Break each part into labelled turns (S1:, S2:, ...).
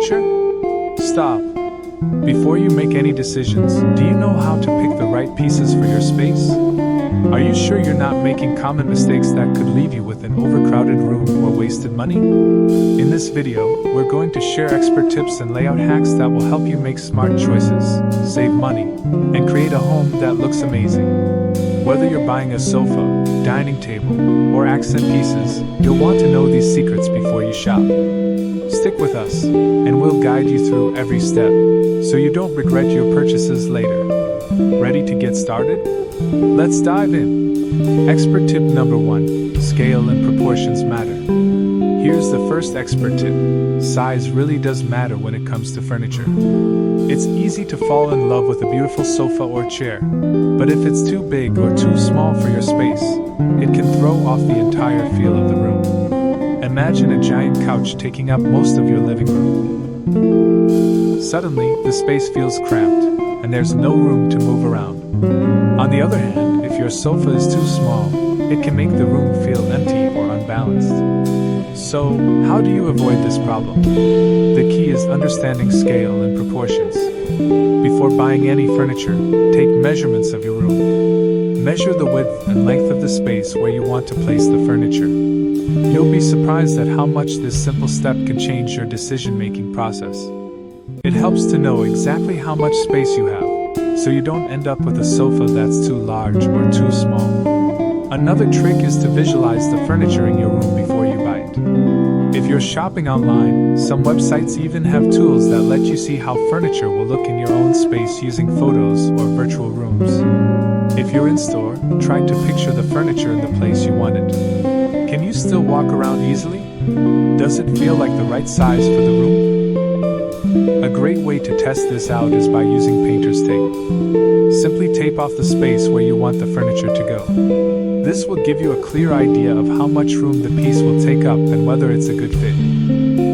S1: furniture? Stop. Before you make any decisions, do you know how to pick the right pieces for your space? Are you sure you're not making common mistakes that could leave you with an overcrowded room or wasted money? In this video, we're going to share expert tips and layout hacks that will help you make smart choices, save money, and create a home that looks amazing. Whether you're buying a sofa, dining table, or accent pieces, you'll want to know these secrets before you shop. Stick with us, and we'll guide you through every step, so you don't regret your purchases later. Ready to get started? Let's dive in. Expert tip number 1. Scale and proportions matter. Here's the first expert tip. Size really does matter when it comes to furniture. It's easy to fall in love with a beautiful sofa or chair, but if it's too big or too small for your space, it can throw off the entire feel of the room. Imagine a giant couch taking up most of your living room. Suddenly, the space feels cramped, and there's no room to move around. On the other hand, if your sofa is too small, it can make the room feel empty or unbalanced. So, how do you avoid this problem? The key is understanding scale and proportions. Before buying any furniture, take measurements of your room. Measure the width and length of the space where you want to place the furniture. You'll be surprised at how much this simple step can change your decision-making process. It helps to know exactly how much space you have, so you don't end up with a sofa that's too large or too small. Another trick is to visualize the furniture in your room before you buy it. If you're shopping online, some websites even have tools that let you see how furniture will look in your own space using photos or virtual rooms. If you're in store, try to picture the furniture in the place you want it. Can you still walk around easily? Does it feel like the right size for the room? A great way to test this out is by using painter's tape. Simply tape off the space where you want the furniture to go. This will give you a clear idea of how much room the piece will take up and whether it's a good fit.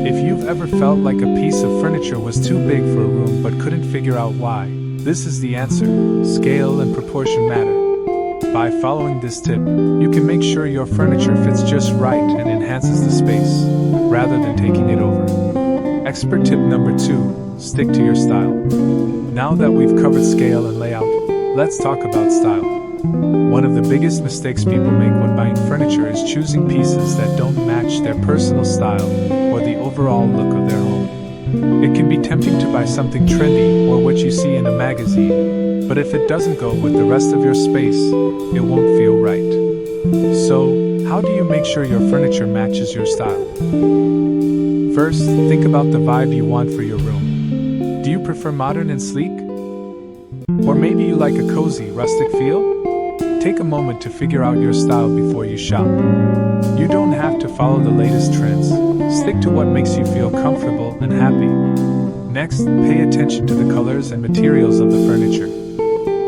S1: If you've ever felt like a piece of furniture was too big for a room but couldn't figure out why, this is the answer. Scale and proportion matter. By following this tip, you can make sure your furniture fits just right and enhances the space, rather than taking it over. Expert tip number 2. Stick to your style. Now that we've covered scale and layout, let's talk about style. One of the biggest mistakes people make when buying furniture is choosing pieces that don't match their personal style or the overall look of their home. It can be tempting to buy something trendy or what you see in a magazine, but if it doesn't go with the rest of your space, it won't feel right. So, how do you make sure your furniture matches your style? First, think about the vibe you want for your room. Do you prefer modern and sleek? Or maybe you like a cozy, rustic feel? Take a moment to figure out your style before you shop. You don't have to follow the latest trends. Stick to what makes you feel comfortable and happy. Next, pay attention to the colors and materials of the furniture.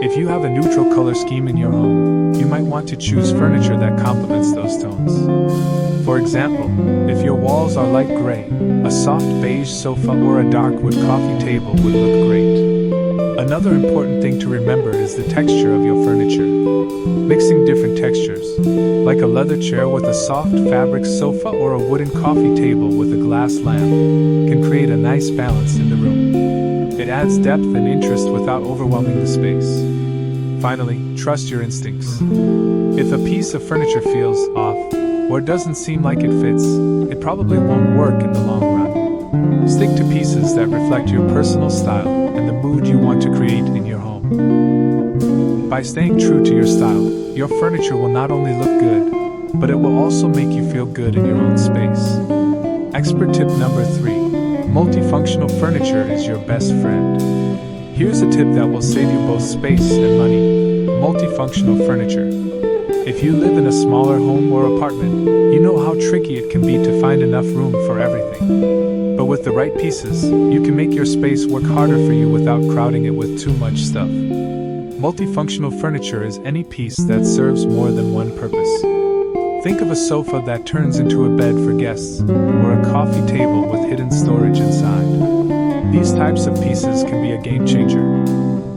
S1: If you have a neutral color scheme in your home, you might want to choose furniture that complements those tones. For example, if your walls are light gray, a soft beige sofa or a dark wood coffee table would look great. Another important thing to remember is the texture of your furniture. Mixing different textures, like a leather chair with a soft fabric sofa or a wooden coffee table with a glass lamp, can create a nice balance in the room. It adds depth and interest without overwhelming the space. Finally, trust your instincts. If a piece of furniture feels off, or doesn't seem like it fits, it probably won't work in the long run. Stick to pieces that reflect your personal style and the mood you want to create in your home. By staying true to your style, your furniture will not only look good, but it will also make you feel good in your own space. Expert tip number 3. Multifunctional furniture is your best friend. Here's a tip that will save you both space and money. Multifunctional furniture. If you live in a smaller home or apartment, you know how tricky it can be to find enough room for everything. But with the right pieces, you can make your space work harder for you without crowding it with too much stuff. Multifunctional furniture is any piece that serves more than one purpose. Think of a sofa that turns into a bed for guests, or a coffee table with hidden storage inside. These types of pieces can be a game changer.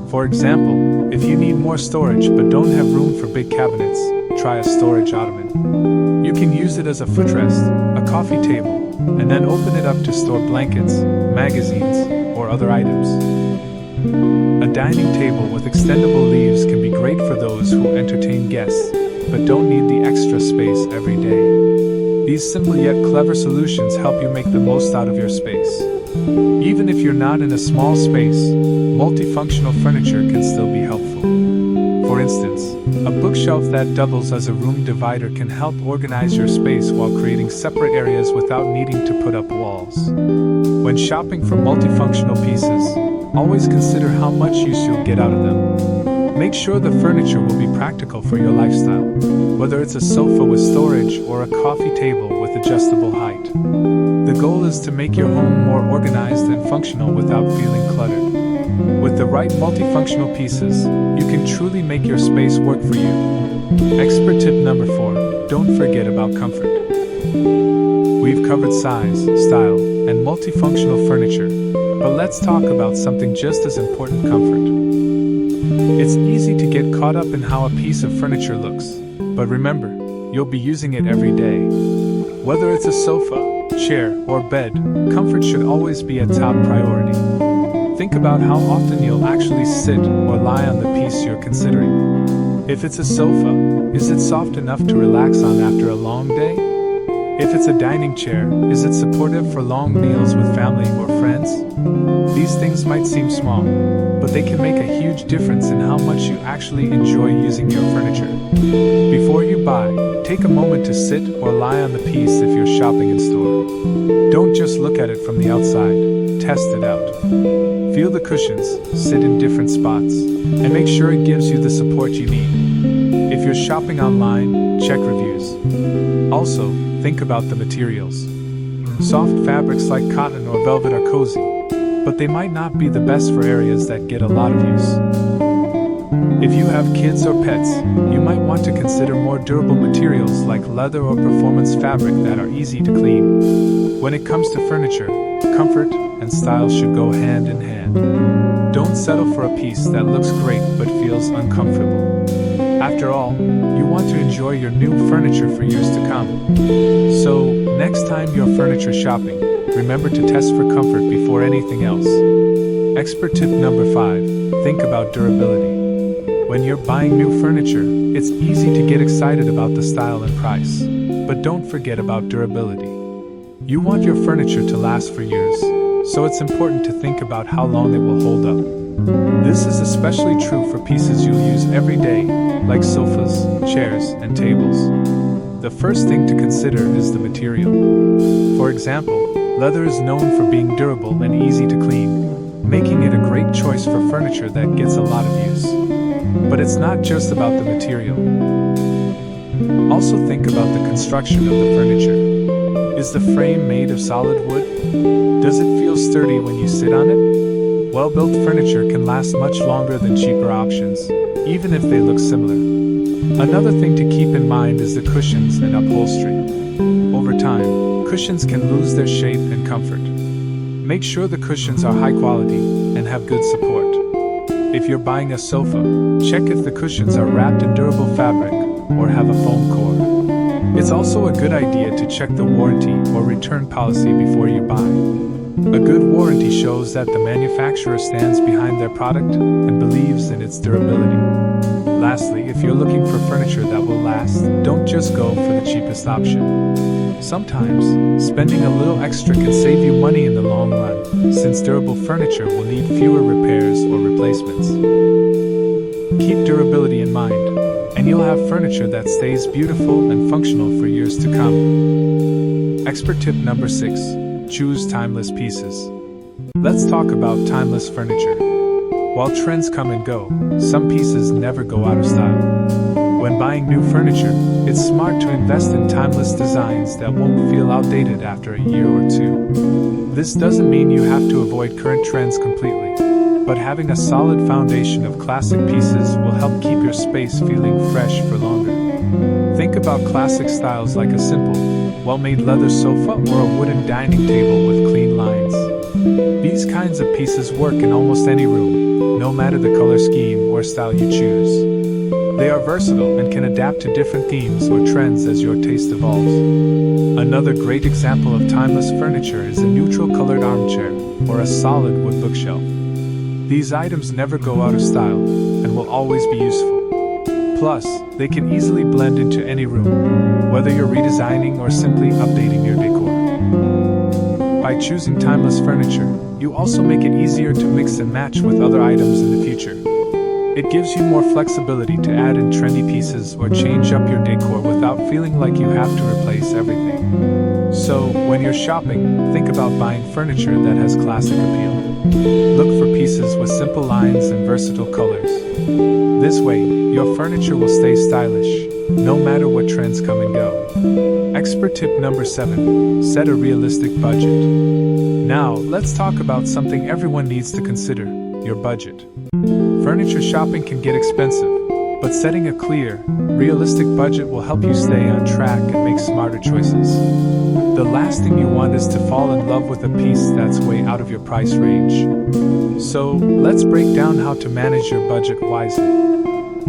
S1: For example, if you need more storage but don't have room for big cabinets, try a storage ottoman. You can use it as a footrest, a coffee table, and then open it up to store blankets, magazines, or other items. A dining table with extendable leaves can be great for those who entertain guests, but don't need the extra space every day. These simple yet clever solutions help you make the most out of your space. Even if you're not in a small space, multifunctional furniture can still be helpful. For instance, a bookshelf that doubles as a room divider can help organize your space while creating separate areas without needing to put up walls. When shopping for multifunctional pieces, always consider how much use you'll get out of them. Make sure the furniture will be practical for your lifestyle, whether it's a sofa with storage or a coffee table with adjustable height. The goal is to make your home more organized and functional without feeling cluttered. With the right multifunctional pieces, you can truly make your space work for you. Expert tip number 4, don't forget about comfort. We've covered size, style, and multifunctional furniture, but let's talk about something just as important: comfort. It's easy to get caught up in how a piece of furniture looks, but remember, you'll be using it every day. Whether it's a sofa, chair, or bed, comfort should always be a top priority. Think about how often you'll actually sit or lie on the piece you're considering. If it's a sofa, is it soft enough to relax on after a long day? If it's a dining chair, is it supportive for long meals with family or friends? These things might seem small, but they can make a huge difference in how much you actually enjoy using your furniture. Before you buy, take a moment to sit or lie on the piece if you're shopping in store. Don't just look at it from the outside, test it out. Feel the cushions, sit in different spots, and make sure it gives you the support you need. If you're shopping online, check reviews. Also, think about the materials. Soft fabrics like cotton or velvet are cozy, but they might not be the best for areas that get a lot of use. If you have kids or pets, you might want to consider more durable materials like leather or performance fabric that are easy to clean. When it comes to furniture, comfort and style should go hand in hand. Don't settle for a piece that looks great but feels uncomfortable. After all, you want to enjoy your new furniture for years to come. So, next time you're furniture shopping, remember to test for comfort before anything else. Expert tip number 5, think about durability. When you're buying new furniture, it's easy to get excited about the style and price, but don't forget about durability. You want your furniture to last for years, so it's important to think about how long it will hold up. This is especially true for pieces you'll use every day, like sofas, chairs, and tables. The first thing to consider is the material. For example, leather is known for being durable and easy to clean, making it a great choice for furniture that gets a lot of use. But it's not just about the material. Also think about the construction of the furniture. Is the frame made of solid wood? Does it feel sturdy when you sit on it? Well-built furniture can last much longer than cheaper options, even if they look similar. Another thing to keep in mind is the cushions and upholstery. Over time, cushions can lose their shape and comfort. Make sure the cushions are high quality and have good support. If you're buying a sofa, check if the cushions are wrapped in durable fabric or have a foam core. It's also a good idea to check the warranty or return policy before you buy. A good warranty shows that the manufacturer stands behind their product and believes in its durability. Lastly, if you're looking for furniture that will last, don't just go for the cheapest option. Sometimes, spending a little extra can save you money in the long run, since durable furniture will need fewer repairs or replacements. Keep durability in mind, and you'll have furniture that stays beautiful and functional for years to come. Expert tip number 6, choose timeless pieces. Let's talk about timeless furniture. While trends come and go, some pieces never go out of style. When buying new furniture, it's smart to invest in timeless designs that won't feel outdated after a year or two. This doesn't mean you have to avoid current trends completely, but having a solid foundation of classic pieces will help keep your space feeling fresh for longer. Think about classic styles like a simple, well-made leather sofa or a wooden dining table with clean lines. These kinds of pieces work in almost any room, no matter the color scheme or style you choose. They are versatile and can adapt to different themes or trends as your taste evolves. Another great example of timeless furniture is a neutral-colored armchair or a solid wood bookshelf. These items never go out of style and will always be useful. Plus, they can easily blend into any room, whether you're redesigning or simply updating your decor. By choosing timeless furniture, you also make it easier to mix and match with other items in the future. It gives you more flexibility to add in trendy pieces or change up your decor without feeling like you have to replace everything. So, when you're shopping, think about buying furniture that has classic appeal. Look for pieces with simple lines and versatile colors. This way, your furniture will stay stylish, no matter what trends come and go. Expert tip number 7. Set a realistic budget. Now, let's talk about something everyone needs to consider: your budget. Furniture shopping can get expensive, but setting a clear, realistic budget will help you stay on track and make smarter choices. The last thing you want is to fall in love with a piece that's way out of your price range. So, let's break down how to manage your budget wisely.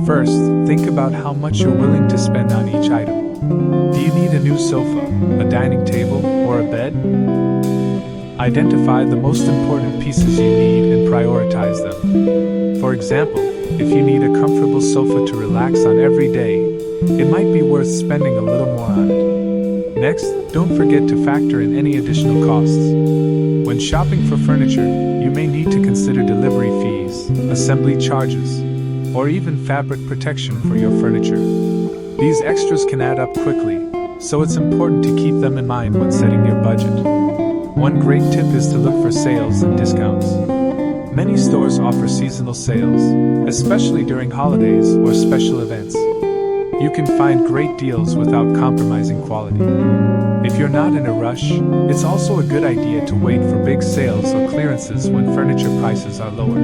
S1: First, think about how much you're willing to spend on each item. Do you need a new sofa, a dining table, or a bed? Identify the most important pieces you need and prioritize them. For example, if you need a comfortable sofa to relax on every day, it might be worth spending a little more on it. Next, don't forget to factor in any additional costs. When shopping for furniture, you may need to consider delivery fees, assembly charges, or even fabric protection for your furniture. These extras can add up quickly, so it's important to keep them in mind when setting your budget. One great tip is to look for sales and discounts. Many stores offer seasonal sales, especially during holidays or special events. You can find great deals without compromising quality. If you're not in a rush, it's also a good idea to wait for big sales or clearances when furniture prices are lower.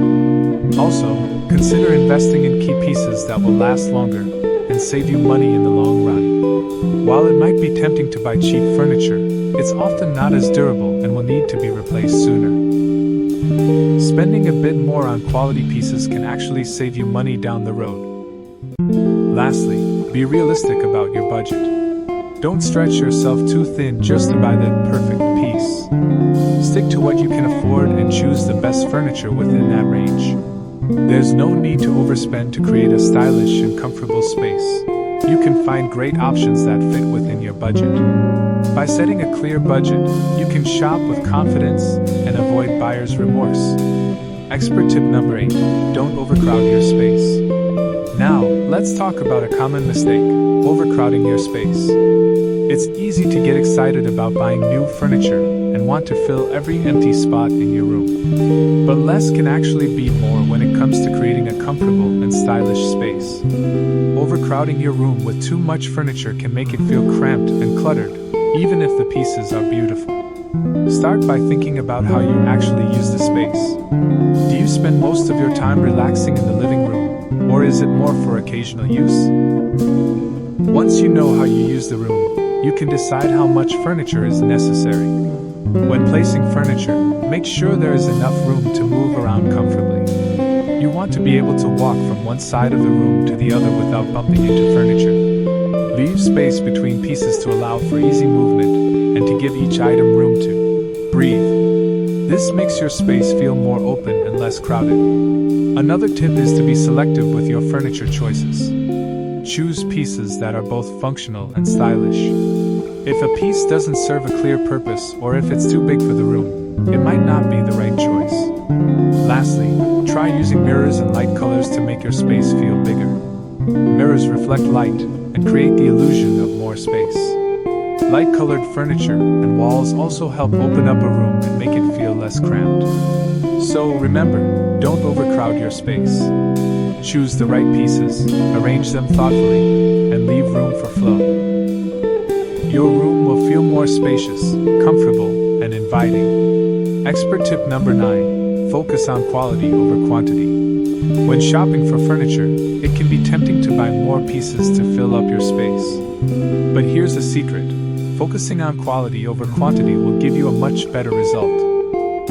S1: Also, consider investing in key pieces that will last longer and save you money in the long run. While it might be tempting to buy cheap furniture, it's often not as durable and will need to be replaced sooner. Spending a bit more on quality pieces can actually save you money down the road. Lastly, be realistic about your budget. Don't stretch yourself too thin just to buy that perfect piece. Stick to what you can afford and choose the best furniture within that range. There's no need to overspend to create a stylish and comfortable space. You can find great options that fit within your budget. By setting a clear budget, you can shop with confidence and avoid buyer's remorse. Expert tip number 8. Don't overcrowd your space. Now, let's talk about a common mistake: overcrowding your space. It's easy to get excited about buying new furniture and want to fill every empty spot in your room. But less can actually be more when it comes to creating a comfortable and stylish space. Overcrowding your room with too much furniture can make it feel cramped and cluttered, even if the pieces are beautiful. Start by thinking about how you actually use the space. Do you spend most of your time relaxing in the living room, or is it more for occasional use? Once you know how you use the room, you can decide how much furniture is necessary. When placing furniture, make sure there is enough room to move around comfortably. You want to be able to walk from one side of the room to the other without bumping into furniture. Leave space between pieces to allow for easy movement and to give each item room to breathe. This makes your space feel more open and less crowded. Another tip is to be selective with your furniture choices. Choose pieces that are both functional and stylish. If a piece doesn't serve a clear purpose or if it's too big for the room, it might not be the right choice. Lastly, try using mirrors and light colors to make your space feel bigger. Mirrors reflect light and create the illusion of more space. Light-colored furniture and walls also help open up a room and make it feel less cramped. So remember, don't overcrowd your space. Choose the right pieces, arrange them thoughtfully, and leave room for flow. Your room will feel more spacious, comfortable, and inviting. Expert tip number 9. Focus on quality over quantity. When shopping for furniture, it can be tempting to buy more pieces to fill up your space. But here's a secret: focusing on quality over quantity will give you a much better result.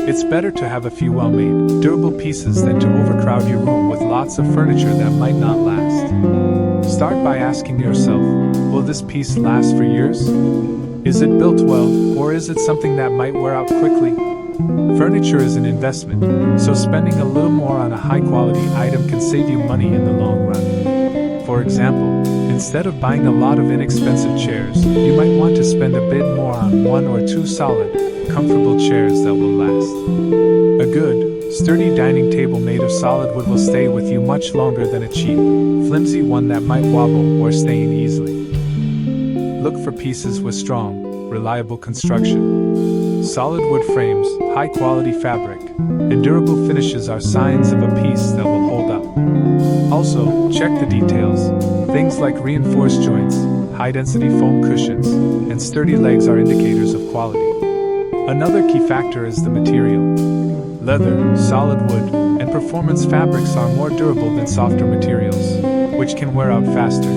S1: It's better to have a few well-made, durable pieces than to overcrowd your room with lots of furniture that might not last. Start by asking yourself, will this piece last for years? Is it built well, or is it something that might wear out quickly? Furniture is an investment, so spending a little more on a high-quality item can save you money in the long run. For example, instead of buying a lot of inexpensive chairs, you might want to spend a bit more on one or two solid, comfortable chairs that will last. A good, sturdy dining table made of solid wood will stay with you much longer than a cheap, flimsy one that might wobble or stain easily. Look for pieces with strong, reliable construction. Solid wood frames, high-quality fabric, and durable finishes are signs of a piece that will hold up. Also, check the details. Things like reinforced joints, high-density foam cushions, and sturdy legs are indicators of quality. Another key factor is the material. Leather, solid wood, and performance fabrics are more durable than softer materials, which can wear out faster.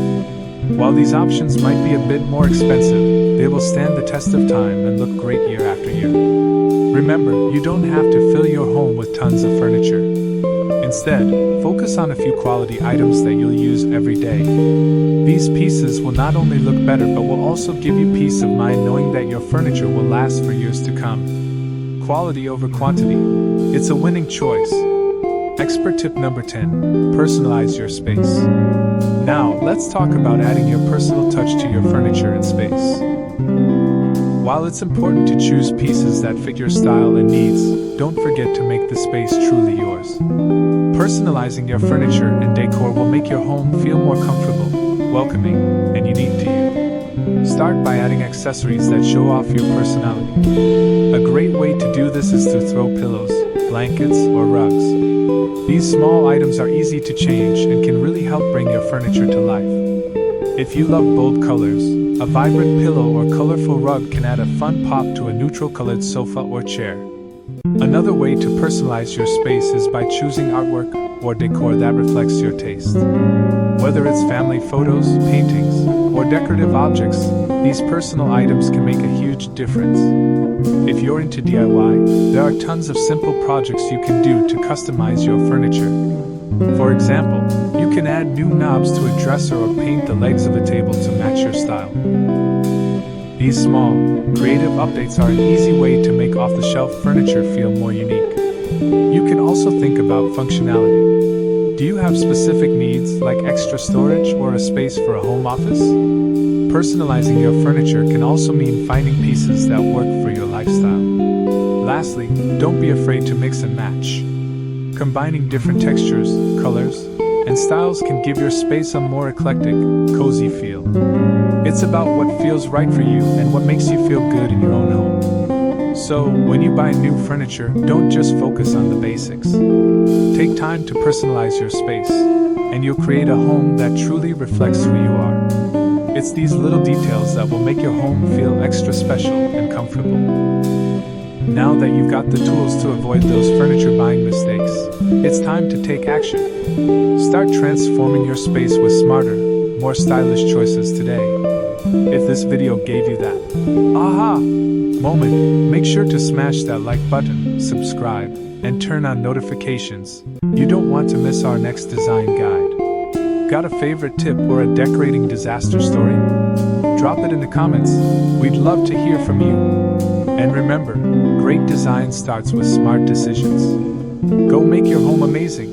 S1: While these options might be a bit more expensive, they will stand the test of time and look great year after year. Remember, you don't have to fill your home with tons of furniture. Instead, focus on a few quality items that you'll use every day. These pieces will not only look better but will also give you peace of mind knowing that your furniture will last for years to come. Quality over quantity. It's a winning choice. Expert tip number 10. Personalize your space. Now, let's talk about adding your personal touch to your furniture and space. While it's important to choose pieces that fit your style and needs, don't forget to make the space truly yours. Personalizing your furniture and decor will make your home feel more comfortable, welcoming, and unique to you. Start by adding accessories that show off your personality. A great way to do this is to throw pillows, blankets, or rugs. These small items are easy to change and can really help bring your furniture to life. If you love bold colors, a vibrant pillow or colorful rug can add a fun pop to a neutral-colored sofa or chair. Another way to personalize your space is by choosing artwork or decor that reflects your taste. Whether it's family photos, paintings, or decorative objects, these personal items can make a huge difference. If you're into DIY, there are tons of simple projects you can do to customize your furniture. For example, you can add new knobs to a dresser or paint the legs of a table to match your style. These small, creative updates are an easy way to make off-the-shelf furniture feel more unique. You can also think about functionality. Do you have specific needs like extra storage or a space for a home office? Personalizing your furniture can also mean finding pieces that work for your lifestyle. Lastly, don't be afraid to mix and match. Combining different textures, colors, and styles can give your space a more eclectic, cozy feel. It's about what feels right for you and what makes you feel good in your own home. So, when you buy new furniture, don't just focus on the basics. Take time to personalize your space, and you'll create a home that truly reflects who you are. It's these little details that will make your home feel extra special and comfortable. Now that you've got the tools to avoid those furniture buying mistakes, it's time to take action. Start transforming your space with smarter, more stylish choices today. If this video gave you that aha moment, make sure to smash that like button, subscribe, and turn on notifications. You don't want to miss our next design guide. Got a favorite tip or a decorating disaster story? Drop it in the comments. We'd love to hear from you. And remember, great design starts with smart decisions. Go make your home amazing.